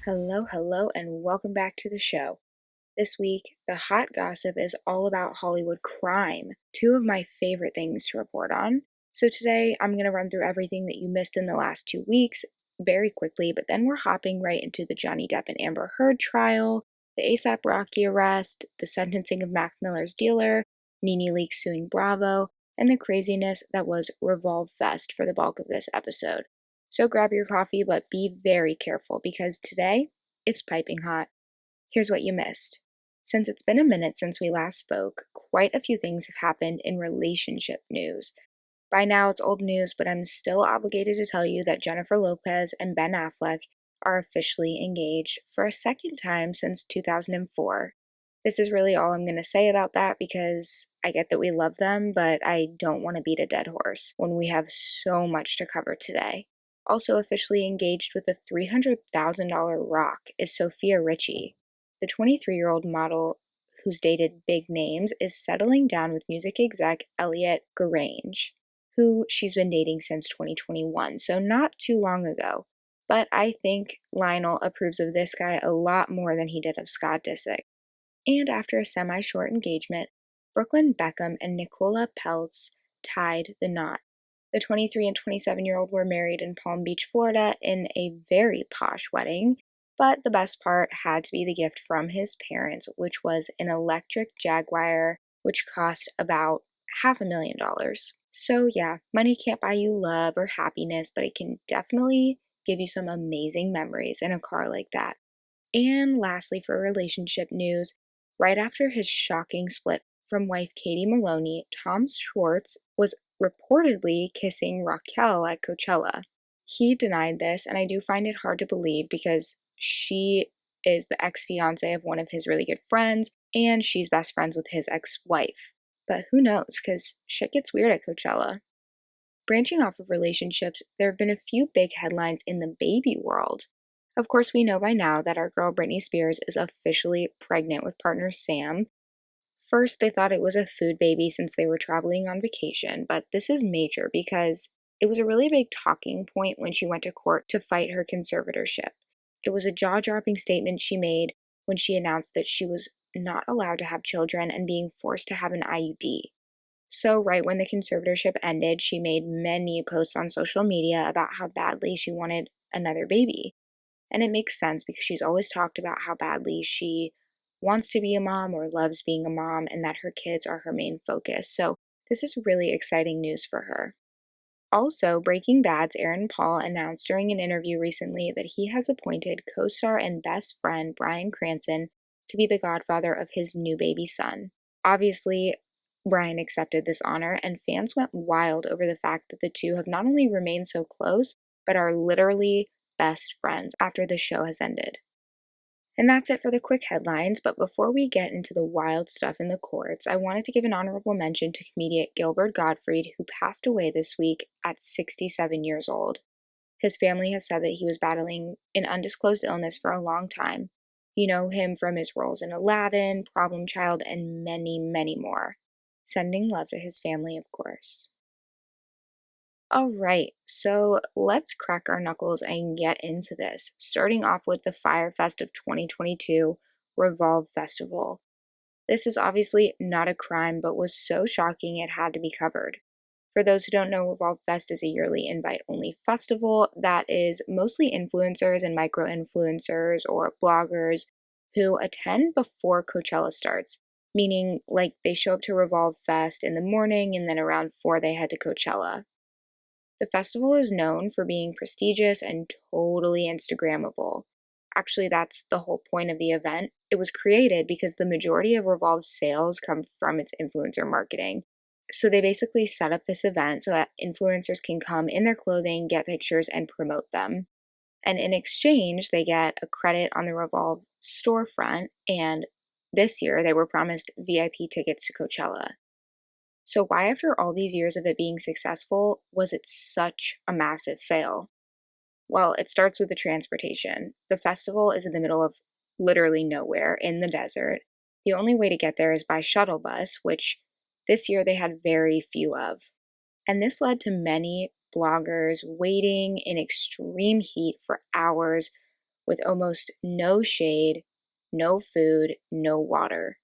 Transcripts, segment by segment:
Hello, and welcome back to the show. This week, the hot gossip is all about Hollywood crime, two of my favorite things to report on. So today, I'm going to run through everything that you missed in the last 2 weeks very quickly, but then we're hopping right into the Johnny Depp and Amber Heard trial, the A$AP Rocky arrest, the sentencing of Mac Miller's dealer, Nene Leakes suing Bravo, and the craziness that was Revolve Fest for the bulk of this episode. So grab your coffee, but be very careful because today, it's piping hot. Here's what you missed. Since it's been a minute since we last spoke, quite a few things have happened in relationship news. By now it's old news, but I'm still obligated to tell you that Jennifer Lopez and Ben Affleck are officially engaged for a second time since 2004. This is really all I'm going to say about that because I get that we love them, but I don't want to beat a dead horse when we have so much to cover today. Also officially engaged with a $300,000 rock is Sofia Richie. The 23-year-old model who's dated big names is settling down with music exec Elliot Grange, who she's been dating since 2021, so not too long ago. But I think Lionel approves of this guy a lot more than he did of Scott Disick. And after a semi-short engagement, Brooklyn Beckham and Nicola Peltz tied the knot. The 23 and 27-year-old were married in Palm Beach, Florida in a very posh wedding, but the best part had to be the gift from his parents, which was an electric Jaguar, which cost about $500,000. So yeah, money can't buy you love or happiness, but it can definitely give you some amazing memories in a car like that. And lastly, for relationship news, right after his shocking split from wife Katie Maloney, Tom Schwartz was reportedly kissing Raquel at Coachella. He denied this, and I do find it hard to believe because she is the ex-fiance of one of his really good friends, and she's best friends with his ex-wife. But who knows, because shit gets weird at Coachella. Branching off of relationships, there have been a few big headlines in the baby world. Of course, we know by now that our girl Britney Spears is officially pregnant with partner Sam. First, they thought it was a food baby since they were traveling on vacation, but this is major because it was a really big talking point when she went to court to fight her conservatorship. It was a jaw-dropping statement she made when she announced that she was not allowed to have children and being forced to have an IUD. So right when the conservatorship ended, she made many posts on social media about how badly she wanted another baby. And it makes sense because she's always talked about how badly she wants to be a mom or loves being a mom and that her kids are her main focus. So this is really exciting news for her. Also, Breaking Bad's Aaron Paul announced during an interview recently that he has appointed co-star and best friend Bryan Cranston to be the godfather of his new baby son. Obviously, Bryan accepted this honor, and fans went wild over the fact that the two have not only remained so close, but are literally best friends after the show has ended. And that's it for the quick headlines, but before we get into the wild stuff in the courts, I wanted to give an honorable mention to comedian Gilbert Gottfried, who passed away this week at 67 years old. His family has said that he was battling an undisclosed illness for a long time. You know him from his roles in Aladdin, Problem Child, and many, many more. Sending love to his family, of course. Alright, so let's crack our knuckles and get into this, starting off with the Fyre Fest of 2022 Revolve Festival. This is obviously not a crime, but was so shocking it had to be covered. For those who don't know, Revolve Fest is a yearly invite-only festival that is mostly influencers and micro-influencers or bloggers who attend before Coachella starts, meaning like they show up to Revolve Fest in the morning and then around 4 they head to Coachella. The festival is known for being prestigious and totally Instagrammable. Actually, that's the whole point of the event. It was created because the majority of Revolve's sales come from its influencer marketing. So they basically set up this event so that influencers can come in their clothing, get pictures, and promote them. And in exchange, they get a credit on the Revolve storefront, and this year they were promised VIP tickets to Coachella. So why, after all these years of it being successful, was it such a massive fail? Well, it starts with the transportation. The festival is in the middle of literally nowhere in the desert. The only way to get there is by shuttle bus, which this year they had very few of. And this led to many bloggers waiting in extreme heat for hours, with almost no shade, no food, no water.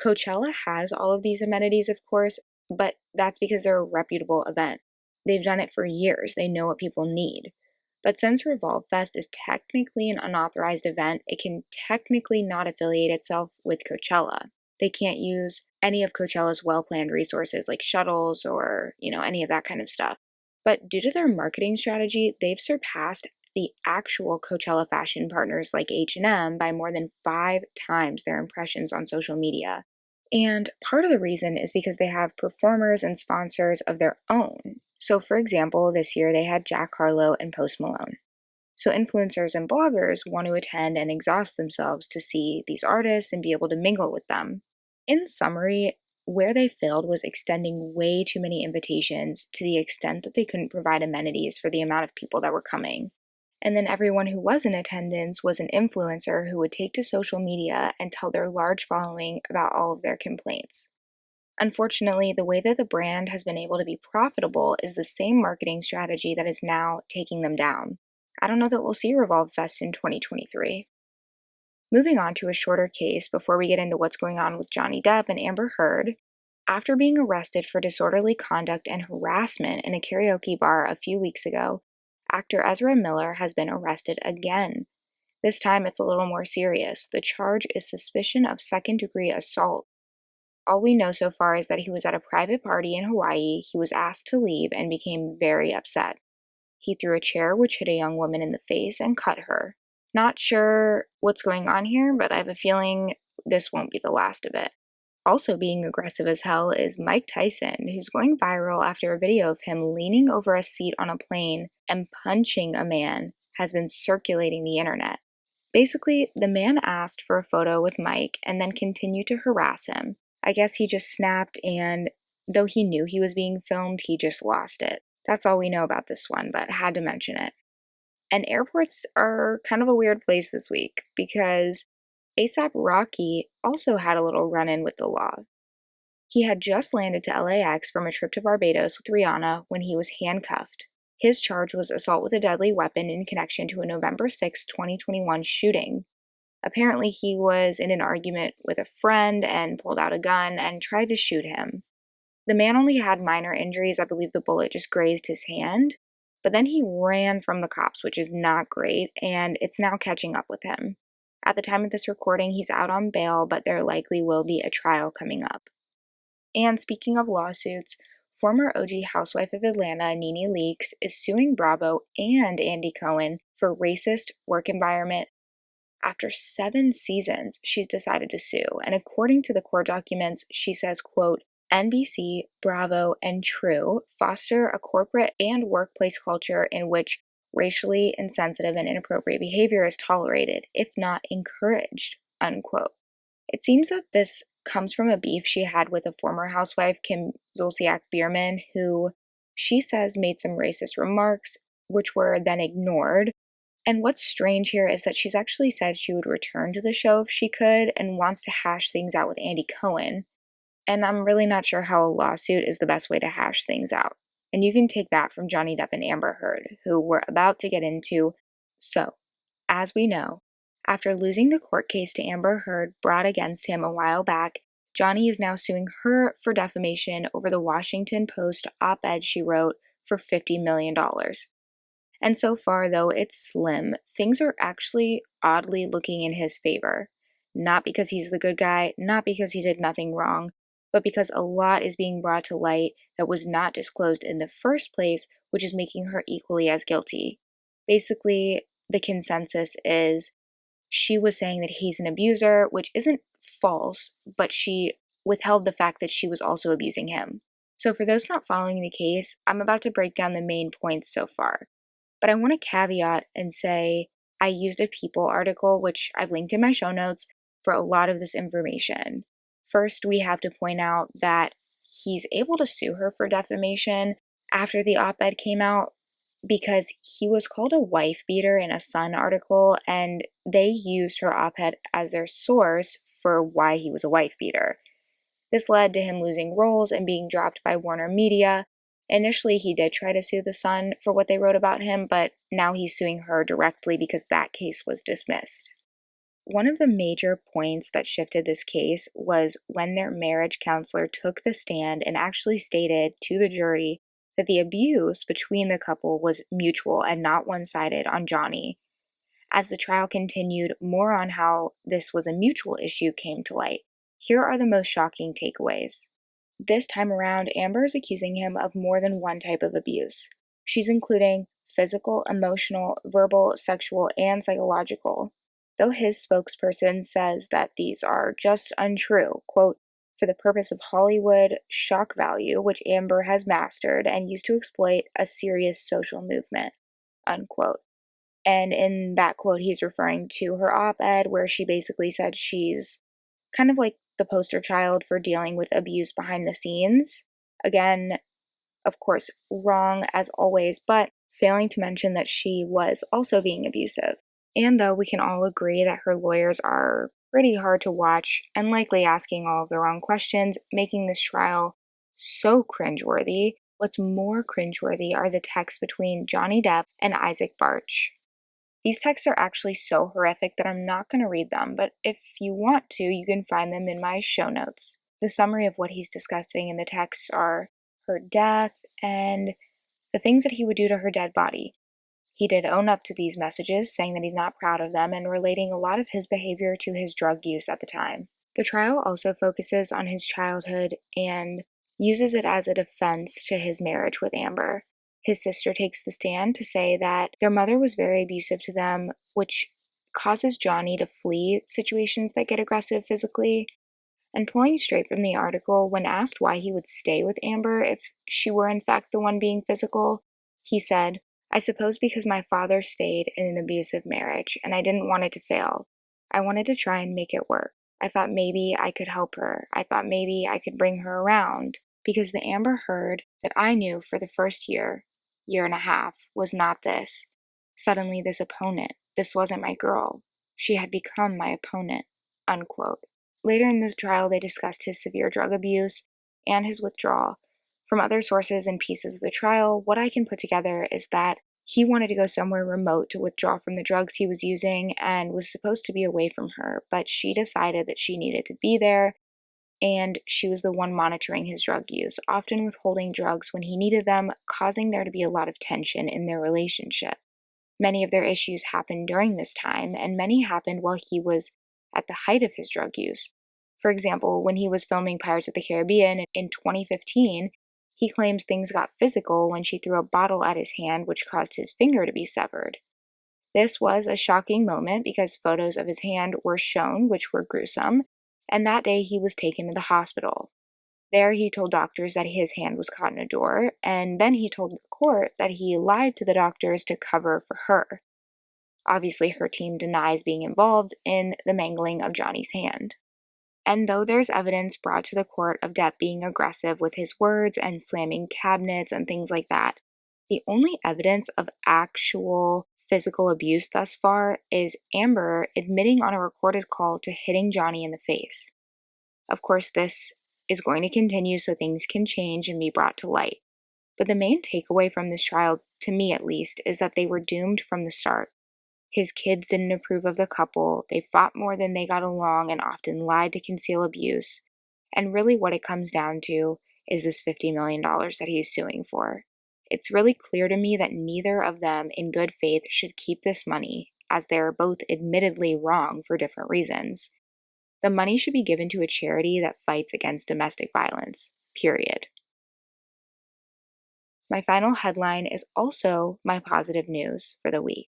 Coachella has all of these amenities, of course, but that's because they're a reputable event. They've done it for years, they know what people need. But since Revolve Fest is technically an unauthorized event, it can technically not affiliate itself with Coachella. They can't use any of Coachella's well-planned resources like shuttles or, any of that kind of stuff. But due to their marketing strategy, they've surpassed the actual Coachella fashion partners like H&M by more than 5 times their impressions on social media. And part of the reason is because they have performers and sponsors of their own. So for example, this year they had Jack Harlow and Post Malone. So influencers and bloggers want to attend and exhaust themselves to see these artists and be able to mingle with them. In summary, where they failed was extending way too many invitations to the extent that they couldn't provide amenities for the amount of people that were coming. And then everyone who was in attendance was an influencer who would take to social media and tell their large following about all of their complaints. Unfortunately, the way that the brand has been able to be profitable is the same marketing strategy that is now taking them down. I don't know that we'll see Revolve Fest in 2023. Moving on to a shorter case before we get into what's going on with Johnny Depp and Amber Heard, after being arrested for disorderly conduct and harassment in a karaoke bar a few weeks ago, actor Ezra Miller has been arrested again. This time it's a little more serious. The charge is suspicion of second-degree assault. All we know so far is that he was at a private party in Hawaii, he was asked to leave, and became very upset. He threw a chair which hit a young woman in the face and cut her. Not sure what's going on here, but I have a feeling this won't be the last of it. Also being aggressive as hell is Mike Tyson, who's going viral after a video of him leaning over a seat on a plane and punching a man has been circulating the internet. Basically, the man asked for a photo with Mike and then continued to harass him. I guess he just snapped, and though he knew he was being filmed, he just lost it. That's all we know about this one, but had to mention it. And airports are kind of a weird place this week because ASAP Rocky also had a little run-in with the law. He had just landed to LAX from a trip to Barbados with Rihanna when he was handcuffed. His charge was assault with a deadly weapon in connection to a November 6, 2021 shooting. Apparently, he was in an argument with a friend and pulled out a gun and tried to shoot him. The man only had minor injuries. I believe the bullet just grazed his hand. But then he ran from the cops, which is not great, and it's now catching up with him. At the time of this recording, he's out on bail, but there likely will be a trial coming up. And speaking of lawsuits, former OG housewife of Atlanta, Nene Leakes, is suing Bravo and Andy Cohen for racist work environment. After 7 seasons, she's decided to sue, and according to the court documents, she says, quote, NBC, Bravo, and True foster a corporate and workplace culture in which racially insensitive and inappropriate behavior is tolerated, if not encouraged, unquote. It seems that this comes from a beef she had with a former housewife, Kim Zolciak-Biermann, who she says made some racist remarks, which were then ignored. And what's strange here is that she's actually said she would return to the show if she could and wants to hash things out with Andy Cohen. And I'm really not sure how a lawsuit is the best way to hash things out. And you can take that from Johnny Depp and Amber Heard, who we're about to get into. So, as we know, after losing the court case to Amber Heard brought against him a while back, Johnny is now suing her for defamation over the Washington Post op-ed she wrote for $50 million. And so far, though it's slim, things are actually oddly looking in his favor. Not because he's the good guy, not because he did nothing wrong, but because a lot is being brought to light that was not disclosed in the first place, which is making her equally as guilty. Basically, the consensus is she was saying that he's an abuser, which isn't false, but she withheld the fact that she was also abusing him. So for those not following the case, I'm about to break down the main points so far. But I want to caveat and say I used a People article, which I've linked in my show notes, for a lot of this information. First, we have to point out that he's able to sue her for defamation after the op-ed came out because he was called a wife beater in a Sun article, and they used her op-ed as their source for why he was a wife beater. This led to him losing roles and being dropped by Warner Media, Initially, he did try to sue the Sun for what they wrote about him, but now he's suing her directly because that case was dismissed. One of the major points that shifted this case was when their marriage counselor took the stand and actually stated to the jury that the abuse between the couple was mutual and not one-sided on Johnny. As the trial continued, more on how this was a mutual issue came to light. Here are the most shocking takeaways. This time around, Amber is accusing him of more than one type of abuse. She's including physical, emotional, verbal, sexual, and psychological. Though his spokesperson says that these are just untrue, quote, for the purpose of Hollywood shock value, which Amber has mastered and used to exploit a serious social movement, unquote. And in that quote, he's referring to her op-ed where she basically said she's kind of like the poster child for dealing with abuse behind the scenes. Again, of course, wrong as always, but failing to mention that she was also being abusive. And though we can all agree that her lawyers are pretty hard to watch and likely asking all of the wrong questions, making this trial so cringeworthy, what's more cringeworthy are the texts between Johnny Depp and Isaac Bartsch. These texts are actually so horrific that I'm not going to read them, but if you want to, you can find them in my show notes. The summary of what he's discussing in the texts are her death and the things that he would do to her dead body. He did own up to these messages, saying that he's not proud of them and relating a lot of his behavior to his drug use at the time. The trial also focuses on his childhood and uses it as a defense to his marriage with Amber. His sister takes the stand to say that their mother was very abusive to them, which causes Johnny to flee situations that get aggressive physically. And pulling straight from the article, when asked why he would stay with Amber if she were in fact the one being physical, he said, I suppose because my father stayed in an abusive marriage, and I didn't want it to fail. I wanted to try and make it work. I thought maybe I could help her. I thought maybe I could bring her around. Because the Amber Heard that I knew for the first year and a half, was not this. Suddenly this opponent. This wasn't my girl. She had become my opponent. Unquote. Later in the trial, they discussed his severe drug abuse and his withdrawal. From other sources and pieces of the trial, what I can put together is that he wanted to go somewhere remote to withdraw from the drugs he was using and was supposed to be away from her, but she decided that she needed to be there, and she was the one monitoring his drug use, often withholding drugs when he needed them, causing there to be a lot of tension in their relationship. Many of their issues happened during this time, and many happened while he was at the height of his drug use. For example, when he was filming Pirates of the Caribbean in 2015, he claims things got physical when she threw a bottle at his hand, which caused his finger to be severed. This was a shocking moment because photos of his hand were shown, which were gruesome, and that day he was taken to the hospital. There he told doctors that his hand was caught in a door, and then he told the court that he lied to the doctors to cover for her. Obviously, her team denies being involved in the mangling of Johnny's hand. And though there's evidence brought to the court of Depp being aggressive with his words and slamming cabinets and things like that, the only evidence of actual physical abuse thus far is Amber admitting on a recorded call to hitting Johnny in the face. Of course, this is going to continue so things can change and be brought to light. But the main takeaway from this trial, to me at least, is that they were doomed from the start. His kids didn't approve of the couple, they fought more than they got along and often lied to conceal abuse, and really what it comes down to is this $50 million that he's suing for. It's really clear to me that neither of them in good faith should keep this money, as they are both admittedly wrong for different reasons. The money should be given to a charity that fights against domestic violence, period. My final headline is also my positive news for the week.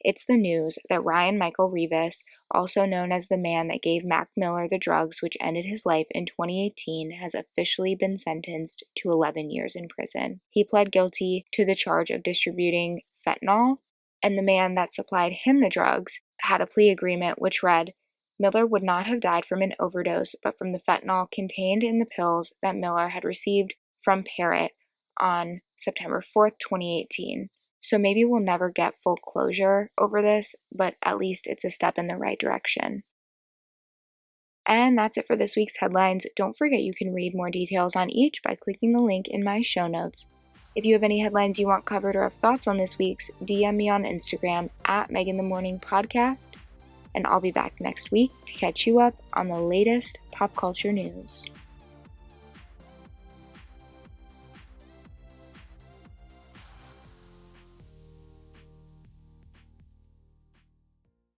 It's the news that Ryan Michael Rivas, also known as the man that gave Mac Miller the drugs which ended his life in 2018, has officially been sentenced to 11 years in prison. He pled guilty to the charge of distributing fentanyl, and the man that supplied him the drugs had a plea agreement which read, Miller would not have died from an overdose but from the fentanyl contained in the pills that Miller had received from Parrott on September 4th, 2018. So maybe we'll never get full closure over this, but at least it's a step in the right direction. And that's it for this week's headlines. Don't forget you can read more details on each by clicking the link in my show notes. If you have any headlines you want covered or have thoughts on this week's, DM me on Instagram at MeganTheMorningPodcast, and I'll be back next week to catch you up on the latest pop culture news.